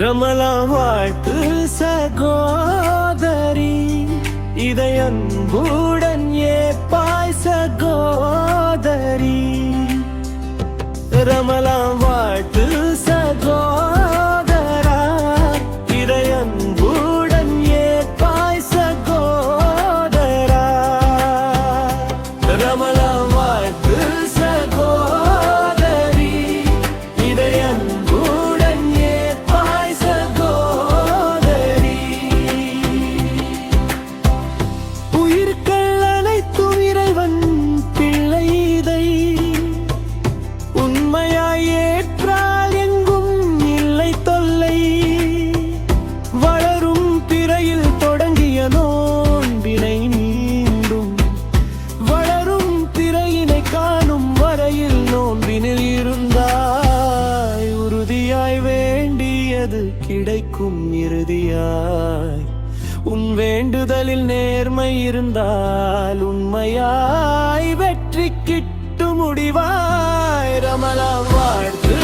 ரமலான் வாழ்த்து சகோதரி, இதை அன்புடன் ஏப்பாய் சகோதரி. ரமலான் வாழ்த்து சகோதரா, இதை அன்புடன் ஏப்பாய் சகோதரா. ரமலான் வாழ்த்து சகோதரி, இதை அன்புடன் ஏப்பாய் சகோதரி. உயிர்கள் அனைத்தும் இறைவன் பிள்ளை, இதை உண்மையாய் ஏற்றால் எங்கும் இல்லை தொல்லை. வளரும் பிறையில் தொடங்கிய நோன்பினை மீண்டும் வளரும் திரையினை காணும் வரையில் நோன்பினில் இருந்தாய். உறுதியாய் வேண்டியது கிடைக்கும் இறுதியாய். உன் வேண்டுதலில் நேர்மை இருந்தால் உண்மையாய் வெற்றி கிட்டு முடிவாய். ரமலான் வாழ்த்து